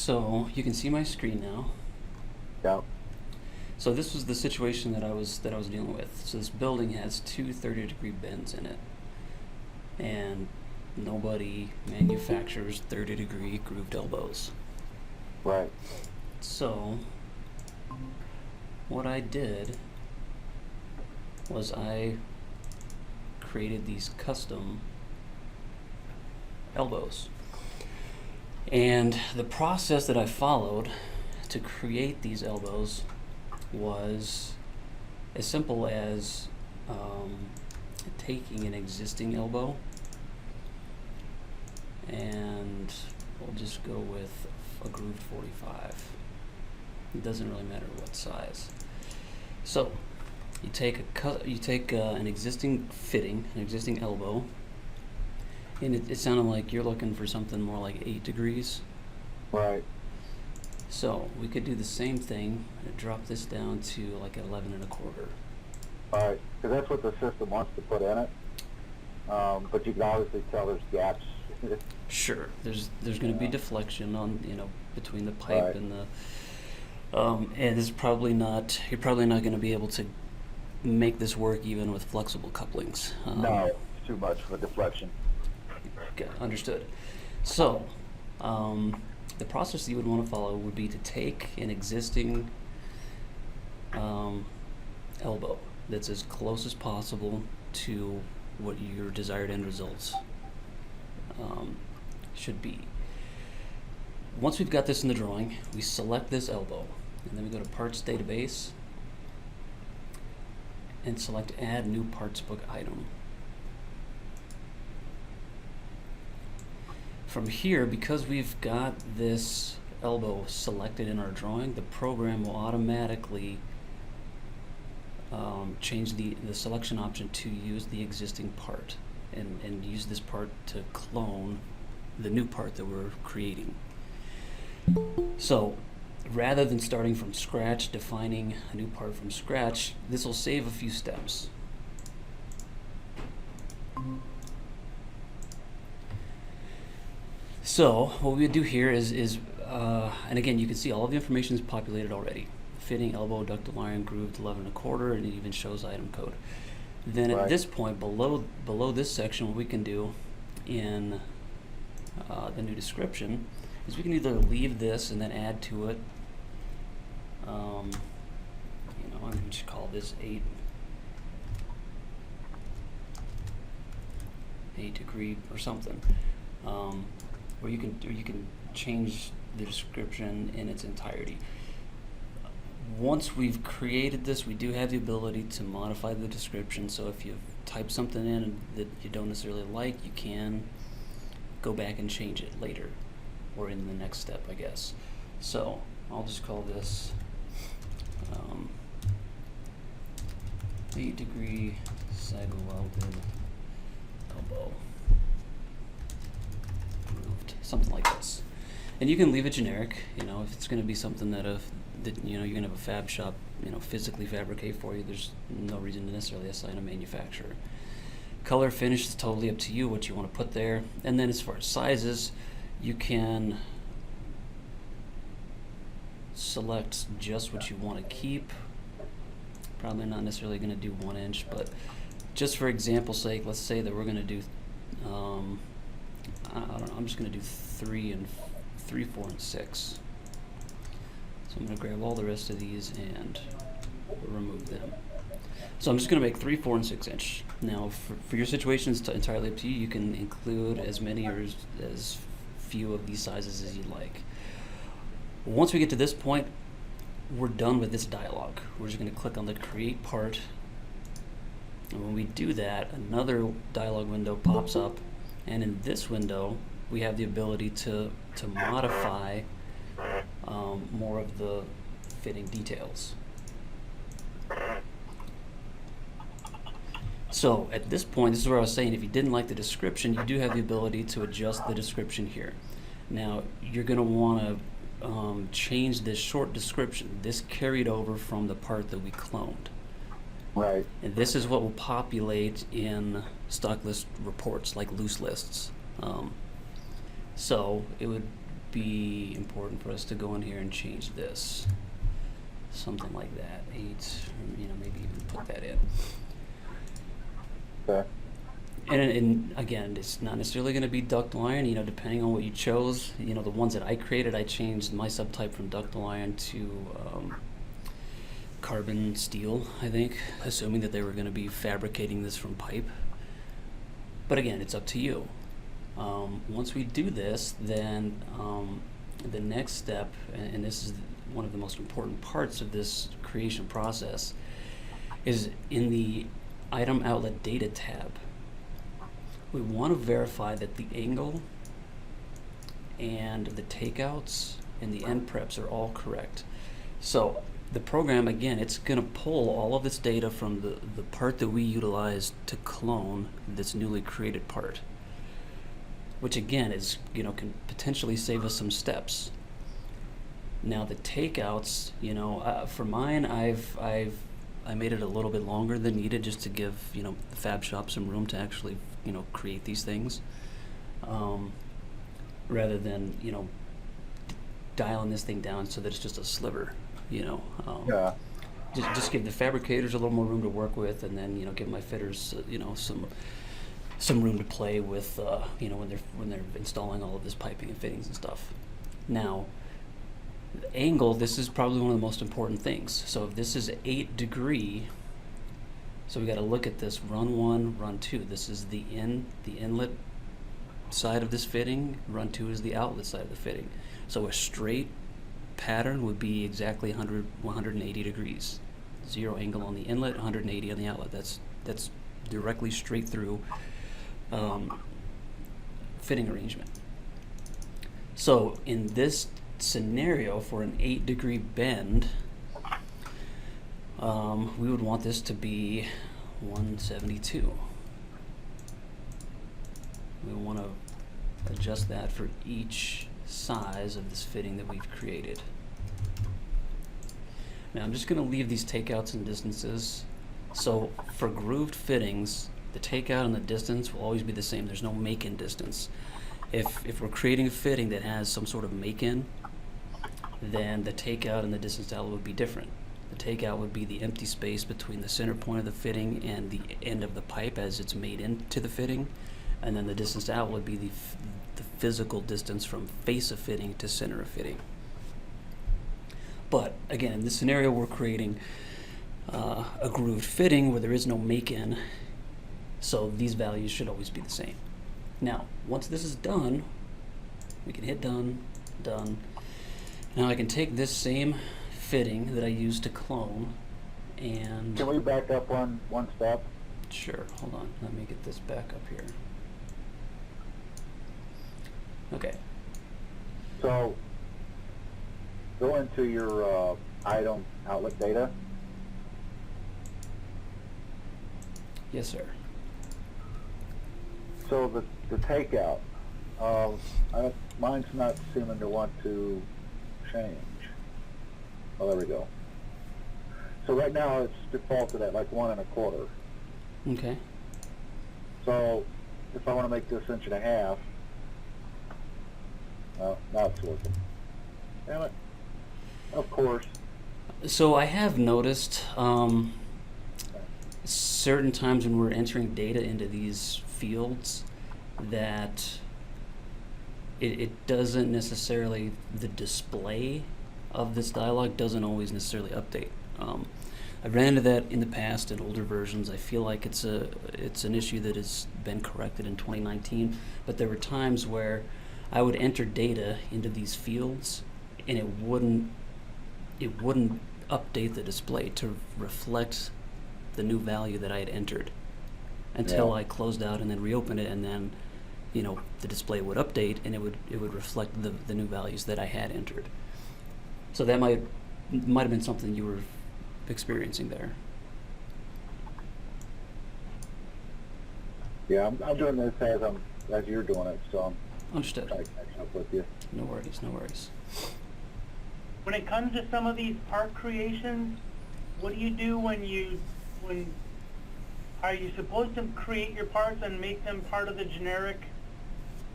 So you can see my screen now. Yep. So this was the situation that I was dealing with. So this building has two 30-degree bends in it, and nobody manufactures 30-degree grooved elbows. Right. So what I did was I created these custom elbows. And the process that I followed to create these elbows was as simple as taking an existing elbow, and we'll just go with a grooved 45. It doesn't really matter what size. So you take an existing fitting, an existing elbow, and it sounded like you're looking for something more like 8 degrees. Right. So we could do the same thing and drop this down to like 11 1/4. All right. Because that's what the system wants to put in it. But you can obviously tell there's gaps. Sure, there's going to be deflection on between the pipe Right. and the and it's probably not you're probably not going to be able to make this work even with flexible couplings. No, it's too much for deflection. Okay, understood. So the process you would want to follow would be to take an existing elbow that's as close as possible to what your desired end results should be. Once we've got this in the drawing, we select this elbow, and then we go to Parts Database and select Add New Parts Book Item. From here, because we've got this elbow selected in our drawing, the program will automatically change the selection option to use the existing part and use this part to clone the new part that we're creating. So rather than starting from scratch, defining a new part from scratch, this will save a few steps. So what we would do here is and again, you can see all of the information is populated already. Fitting, elbow, ductile iron, grooved 11 1/4, and it even shows item code. Then at Right. this point, below this section, what we can do in the new description is we can either leave this and then add to it. I'm going to call this 8 degree or something. Or you can change the description in its entirety. Once we've created this, we do have the ability to modify the description. So if you type something in that you don't necessarily like, you can go back and change it later, or in the next step, I guess. So I'll just call this 8 degree sag welded elbow. Something like this, and you can leave it generic. If it's going to be something that you're going to have a fab shop physically fabricate for you, there's no reason to necessarily assign a manufacturer. Color, finish is totally up to you what you want to put there. And then as far as sizes, you can select just what you want to keep. Probably not necessarily going to do 1 inch, but just for example's sake, let's say that we're going to do I don't know, I'm just going to do 3, 4, and 6. So I'm going to grab all the rest of these and remove them. So I'm just going to make 3, 4, and 6 inch. Now, for your situation, it's entirely up to you. You can include as many or as few of these sizes as you'd like. Once we get to this point, we're done with this dialog. We're just going to click on the Create Part. And when we do that, another dialog window pops up. And in this window, we have the ability to modify more of the fitting details. So at this point, this is where I was saying, if you didn't like the description, you do have the ability to adjust the description here. Now, you're going to want to change this short description. This carried over from the part that we cloned. Right. And this is what will populate in stock list reports, like loose lists. So it would be important for us to go in here and change this. Something like that, 8, or, maybe even put that in. Okay. And again, it's not necessarily going to be ductile iron, depending on what you chose. The ones that I created, I changed my subtype from ductile iron to carbon steel, I think, assuming that they were going to be fabricating this from pipe. But again, it's up to you. Once we do this, then the next step, and this is one of the most important parts of this creation process, is in the Item Outlet Data tab. We want to verify that the angle and the takeouts and the end preps are all correct. So the program, again, it's going to pull all of this data from the part that we utilized to clone this newly created part, which again is, can potentially save us some steps. Now the takeouts, for mine, I made it a little bit longer than needed just to give, the fab shop some room to actually, create these things, rather than, dialing this thing down so that it's just a sliver, Yeah. Just give the fabricators a little more room to work with, and then, give my fitters, some room to play with, when they're installing all of this piping and fittings and stuff. Now, the angle, this is probably one of the most important things. So if this is 8 degree, so we got to look at this run 1, run 2. This is the inlet side of this fitting. Run 2 is the outlet side of the fitting. So a straight pattern would be exactly 180 degrees. 0 angle on the inlet, 180 on the outlet. That's directly straight through fitting arrangement. So in this scenario, for an 8 degree bend, we would want this to be 172. We want to adjust that for each size of this fitting that we've created. Now I'm just going to leave these takeouts and distances. So for grooved fittings, the takeout and the distance will always be the same. There's no make-in distance. If we're creating a fitting that has some sort of make-in, then the takeout and the distance outlet would be different. The takeout would be the empty space between the center point of the fitting and the end of the pipe as it's made into the fitting, and then the distance out would be the physical distance from face of fitting to center of fitting. But again, in this scenario, we're creating a grooved fitting where there is no make-in, so these values should always be the same. Now, once this is done, we can hit done, done. Now I can take this same fitting that I used to clone and... Can we back up one step? Sure, hold on. Let me get this back up here. Okay. So, go into your item outlet data. Yes, sir. So the takeout, mine's not seeming to want to change. Oh, there we go. So right now it's defaulted at like 1 1/4. Okay. So if I want to make this 1.5 inches, now it's working. Damn it. Of course. So I have noticed certain times when we're entering data into these fields that it doesn't necessarily, the display of this dialog doesn't always necessarily update. I've ran into that in the past in older versions. I feel like it's an issue that has been corrected in 2019, but there were times where I would enter data into these fields and it wouldn't update the display to reflect the new value that I had entered until I closed out and then reopened it, and then the display would update and it would reflect the new values that I had entered. So that might have been something you were experiencing there. Yeah, I'm doing this as you're doing it, so I'm Understood. trying to catch up with you. No worries, no worries. When it comes to some of these part creations, what do you do when are you supposed to create your parts and make them part of the generic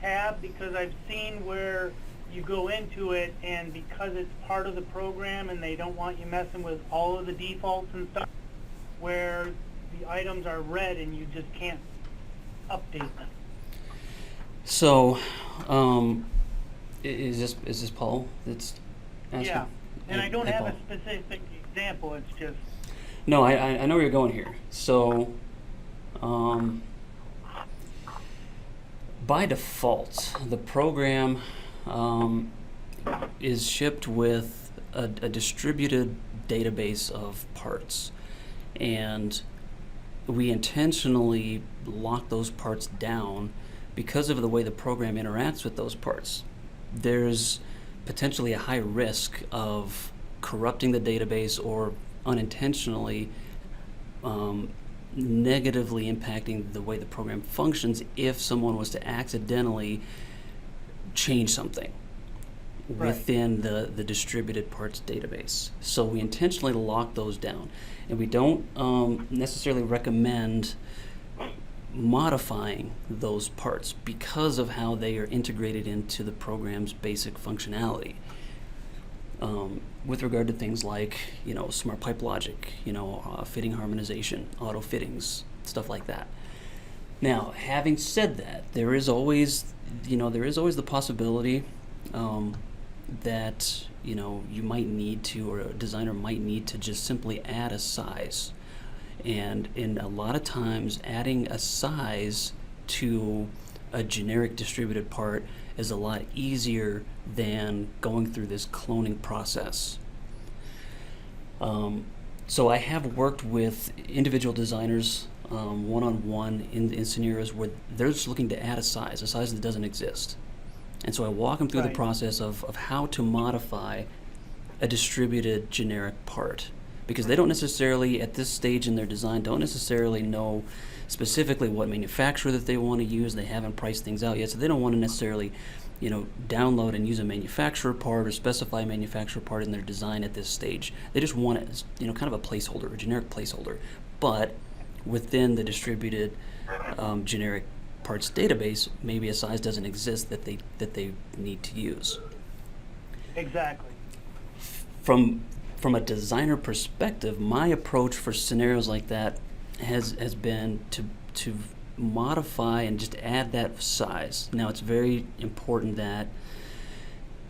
tab? Because I've seen where you go into it, and because it's part of the program and they don't want you messing with all of the defaults and stuff, where the items are red and you just can't update them. So, is this Paul that's asking? Yeah, and I don't Hey, have a Paul. specific example, it's just, No, I know where you're going here. So, by default, the program is shipped with a distributed database of parts, and we intentionally lock those parts down because of the way the program interacts with those parts. There's potentially a high risk of corrupting the database or unintentionally negatively impacting the way the program functions if someone was to accidentally change something Right. within the distributed parts database. So we intentionally lock those down, and we don't necessarily recommend modifying those parts because of how they are integrated into the program's basic functionality. With regard to things like, smart pipe logic, fitting harmonization, auto fittings, stuff like that. Now, having said that, there is always the possibility that you might need to, or a designer might need to just simply add a size. And in a lot of times, adding a size to a generic distributed part is a lot easier than going through this cloning process. So I have worked with individual designers one-on-one in scenarios where they're just looking to add a size that doesn't exist. And so I walk them through the Right. process of how to modify a distributed generic part, because they don't necessarily, at this stage in their design, don't necessarily know specifically what manufacturer that they want to use. They haven't priced things out yet, so they don't want to necessarily, download and use a manufacturer part or specify a manufacturer part in their design at this stage. They just want it as, kind of a placeholder, a generic placeholder. But within the distributed generic parts database, maybe a size doesn't exist that they need to use. exactly. From a designer perspective, my approach for scenarios like that has been to modify and just add that size. Now, it's very important that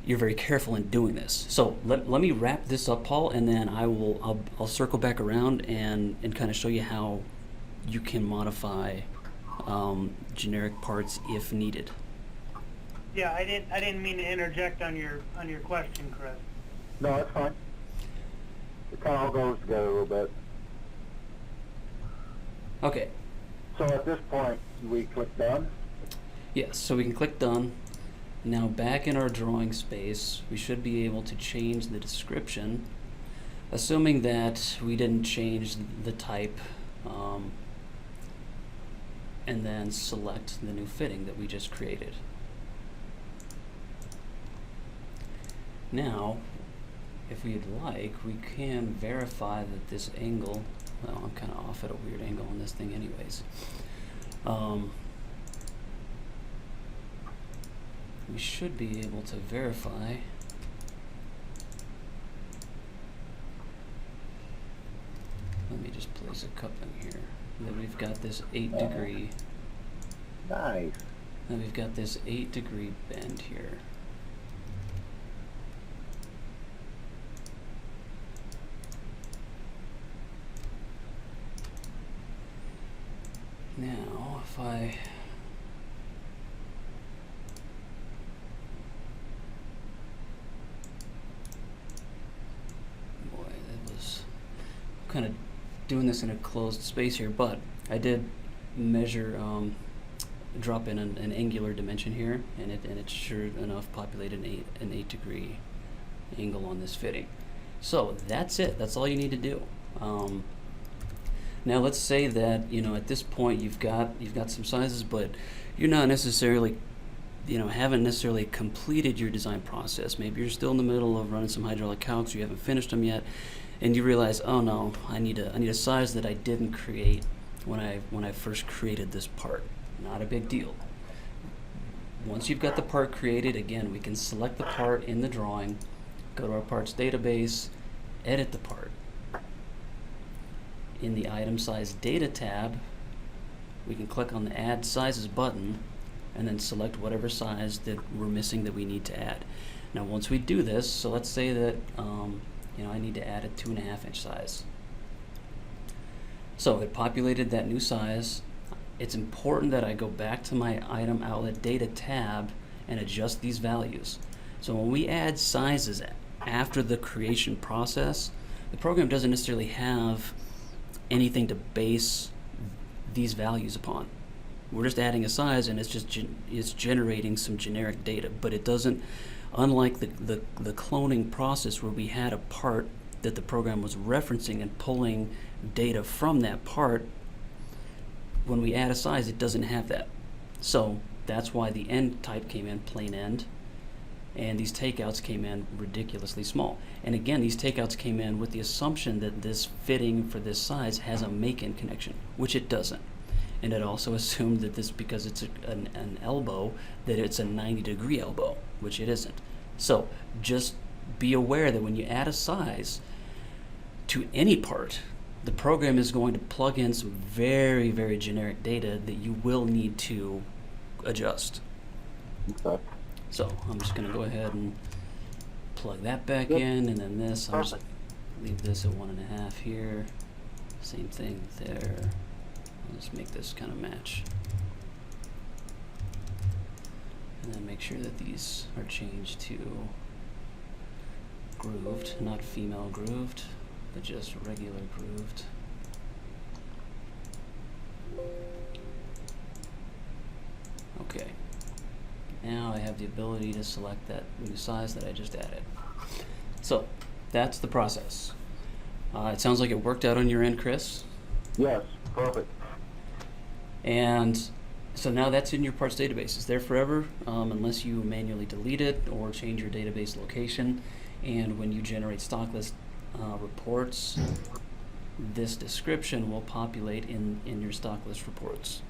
you're very careful in doing this. So let me wrap this up, Paul, and then I'll circle back around and kind of show you how you can modify generic parts if needed. Yeah, I didn't mean to interject on your question, Chris. No, that's fine. It kind of all goes together a little bit. Okay. So at this point, we click done. Yes, so we can click done. Now back in our drawing space, we should be able to change the description, assuming that we didn't change the type, and then select the new fitting that we just created. Now, if we'd like, we can verify that this angle, well, I'm kind of off at a weird angle on this thing anyways. We should be able to verify let me just place a coupling here, that we've got this 8-degree, Nice. and we've got this 8-degree bend here. Now, if I boy, that was kind of doing this in a closed space here, but I did measure, drop in an angular dimension here, and it sure enough populated an 8-degree angle on this fitting. So that's it. That's all you need to do. Now let's say that at this point you've got some sizes, but you're not necessarily haven't necessarily completed your design process. Maybe you're still in the middle of running some hydraulic calcs, you haven't finished them yet, and you realize, oh no, I need a size that I didn't create when I first created this part. Not a big deal. once you've got the part created, again, we can select the part in the drawing, go to our parts database, edit the part. In the item size data tab, we can click on the add sizes button and then select whatever size that we're missing that we need to add. Now once we do this, so let's say that I need to add a 2.5 inch size. So it populated that new size. It's important that I go back to my item outlet data tab and adjust these values. So when we add sizes after the creation process, the program doesn't necessarily have anything to base these values upon. We're just adding a size and it's generating some generic data, but it doesn't, unlike the cloning process where we had a part that the program was referencing and pulling data from that part, when we add a size, it doesn't have that. So that's why the end type came in plain end, and these takeouts came in ridiculously small. And again, these takeouts came in with the assumption that this fitting for this size has a make-in connection, which it doesn't. And it also assumed that this, because it's an elbow, that it's a 90-degree elbow, which it isn't. So just be aware that when you add a size to any part, the program is going to plug in some very, very generic data that you will need to adjust. Okay. So I'm just going to go ahead and plug that back in, and then this, I'll just leave this at 1.5 here. Same thing there. I'll just make this kind of match. And then make sure that these are changed to grooved, not female grooved, but just regular grooved. Okay. Now I have the ability to select that new size that I just added. So that's the process. It sounds like it worked out on your end, Chris. Yes, perfect. And so now that's in your parts database. It's there forever, unless you manually delete it or change your database location. And when you generate stock list reports, this description will populate in your stock list reports.